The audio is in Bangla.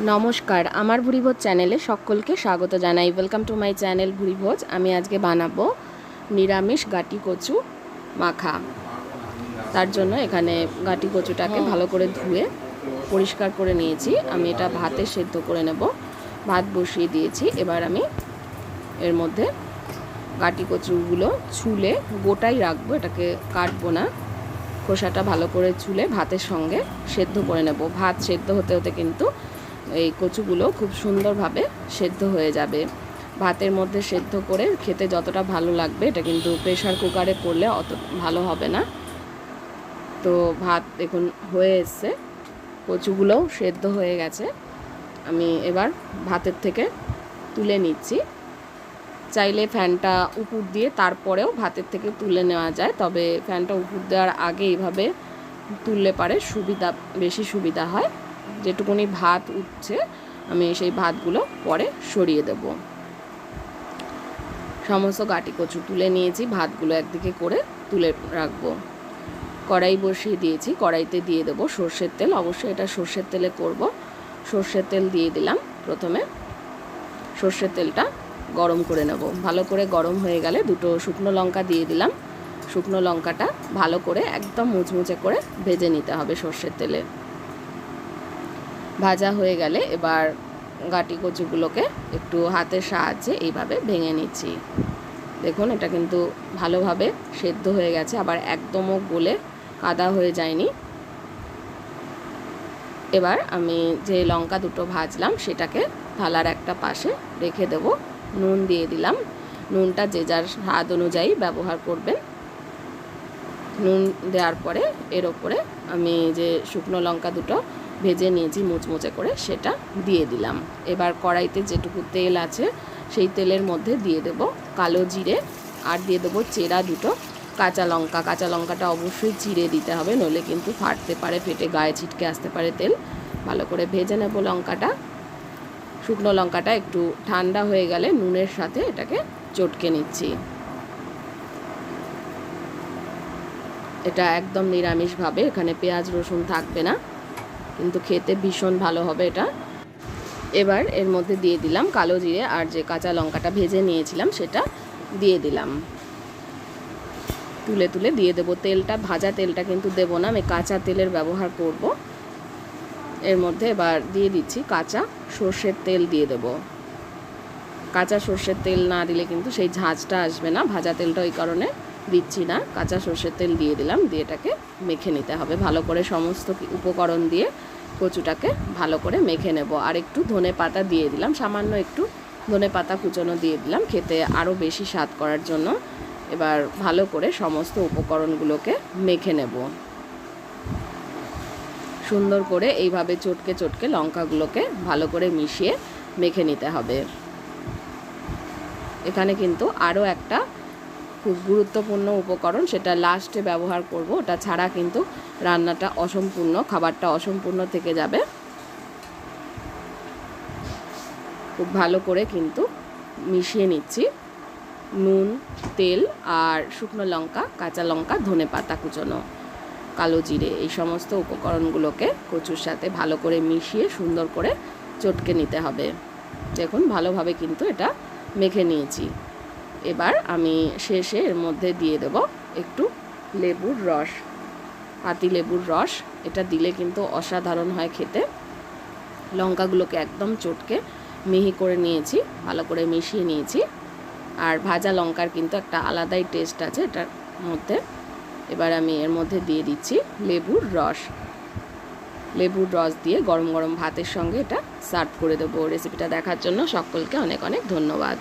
নমস্কার, আমার ভুরিভোজ চ্যানেলে সকলকে স্বাগত জানাই। Welcome to my channel Bhurivoj. আমি আজকে বানাবো নিরামিষ গাটি কচু মাখা। তার জন্য এখানে গাটি কচুটাকে ভালো করে ধুয়ে পরিষ্কার করে নিয়েছি। আমি এটা ভাতে সেদ্ধ করে নেব। ভাত বসিয়ে দিয়েছি। এবার আমি এর মধ্যে গাটি কচুগুলো ছুলে গোটাই রাখবো, এটাকে কাটবো না। খোসাটা ভালো করে ছুলে ভাতের সঙ্গে সেদ্ধ করে নেব। ভাত সেদ্ধ হতে হতে কিন্তু এই কচুগুলো খুব সুন্দরভাবে সেদ্ধ হয়ে যাবে। ভাতের মধ্যে সেদ্ধ করে খেতে যতটা ভালো লাগবে, এটা কিন্তু প্রেশার কুকারে করলে অত ভালো হবে না। তো ভাত দেখুন হয়ে এসছে, কচুগুলোও সেদ্ধ হয়ে গেছে। আমি এবার ভাতের থেকে তুলে নিচ্ছি। চাইলে ফ্যানটা উপর দিয়ে তারপরেও ভাতের থেকে তুলে নেওয়া যায়, তবে ফ্যানটা উপর দেওয়ার আগে এইভাবে তুললে পারে বেশি সুবিধা হয়। যেটুকুনি ভাত উঠছে আমি সেই ভাতগুলো পরে সরিয়ে দেব। সমস্ত গাটি কচু তুলে নিয়েছি, ভাতগুলো একদিকে করে তুলে রাখবো। কড়াই বসিয়ে দিয়েছি, কড়াইতে দিয়ে দেবো সর্ষের তেল। অবশ্যই এটা সর্ষের তেলে করব। সর্ষের তেল দিয়ে দিলাম। প্রথমে সর্ষের তেলটা গরম করে নেব। ভালো করে গরম হয়ে গেলে দুটো শুকনো লঙ্কা দিয়ে দিলাম। শুকনো লঙ্কাটা ভালো করে একদম মুচমুচে করে ভেজে নিতে হবে সর্ষের তেলে। ভাজা হয়ে গেলে এবার গাটি কচুগুলোকে একটু হাতের সাহায্যে এইভাবে ভেঙে নিচ্ছি। দেখুন এটা কিন্তু ভালোভাবে সেদ্ধ হয়ে গেছে, আবার একদমও গলে কাদা হয়ে যায়নি। এবার আমি যে লঙ্কা দুটো ভাজলাম সেটাকে থালার একটা পাশে রেখে দেব। নুন দিয়ে দিলাম। নুনটা যে যার স্বাদ অনুযায়ী ব্যবহার করবেন। নুন দেওয়ার পরে এর ওপরে আমি যে শুকনো লঙ্কা দুটো ভেজে নিয়েছি মুচমুচে করে, সেটা দিয়ে দিলাম। এবার কড়াইতে যেটুকু তেল আছে সেই তেলের মধ্যে দিয়ে দেব কালো জিরে, আর দিয়ে দেবো চেরা দুটো কাঁচা লঙ্কা। কাঁচা লঙ্কাটা অবশ্যই চিড়ে দিতে হবে, নইলে কিন্তু ফাটতে পারে, ফেটে গায়ে ছিটকে আসতে পারে তেল। ভালো করে ভেজে নেব লঙ্কাটা। শুকনো লঙ্কাটা একটু ঠান্ডা হয়ে গেলে নুনের সাথে এটাকে চটকে নিচ্ছি। এটা একদম নিরামিষভাবে, এখানে পেঁয়াজ রসুন থাকবে না, কিন্তু খেতে ভীষণ ভালো হবে এটা। এবার এর মধ্যে দিয়ে দিলাম কালো জিরে, আর যে কাঁচা লঙ্কাটা ভেজে নিয়েছিলাম সেটা দিয়ে দিলাম। তুলে তুলে দিয়ে দেবো। তেলটা ভাজা তেলটা কিন্তু দেবো না, আমি কাঁচা তেলের ব্যবহার করব। এর মধ্যে এবার দিয়ে দিচ্ছি কাঁচা সর্ষের তেল দিয়ে দেব। কাঁচা সর্ষের তেল না দিলে কিন্তু সেই ঝাঁঝটা আসবে না। ভাজা তেলটা ওই কারণে দিচ্ছি না, কাঁচা সর্ষের তেল দিয়ে দিলাম। দিয়ে এটাকে মেখে নিতে হবে ভালো করে। সমস্ত উপকরণ দিয়ে কচুটাকে ভালো করে মেখে নেব। আর একটু ধনে পাতা দিয়ে দিলাম, সামান্য একটু ধনে পাতা কুচনো দিয়ে দিলাম, খেতে আরও বেশি স্বাদ করার জন্য। এবার ভালো করে সমস্ত উপকরণগুলোকে মেখে নেব। সুন্দর করে এইভাবে চটকে চটকে লঙ্কাগুলোকে ভালো করে মিশিয়ে মেখে নিতে হবে। এখানে কিন্তু আরও একটা খুব গুরুত্বপূর্ণ উপকরণ, সেটা লাস্টে ব্যবহার করব। ওটা ছাড়া কিন্তু রান্নাটা অসম্পূর্ণ, খাবারটা অসম্পূর্ণ থেকে যাবে। খুব ভালো করে কিন্তু মিশিয়ে নিচ্ছি। নুন, তেল আর শুকনো লঙ্কা, কাঁচা লঙ্কা, ধনে পাতা কুচনো, কালো জিরে, এই সমস্ত উপকরণগুলোকে কচুর সাথে ভালো করে মিশিয়ে সুন্দর করে চটকে নিতে হবে। দেখুন ভালোভাবে কিন্তু এটা মেখে নিয়েছি। এবার আমি শেষে এর মধ্যে দিয়ে দেব একটু লেবুর রস, পাতি লেবুর রস। এটা দিলে কিন্তু অসাধারণ হয় খেতে। লঙ্কাগুলোকে একদম চটকে মিহি করে নিয়েছি, ভালো করে মিশিয়ে নিয়েছি। আর ভাজা লঙ্কার কিন্তু একটা আলাদাই টেস্ট আছে এটার মধ্যে। এবার আমি এর মধ্যে দিয়ে দিচ্ছি লেবুর রস। লেবুর রস দিয়ে গরম গরম ভাতের সঙ্গে এটা সার্ভ করে দেবো। রেসিপিটা দেখার জন্য সকলকে অনেক অনেক ধন্যবাদ।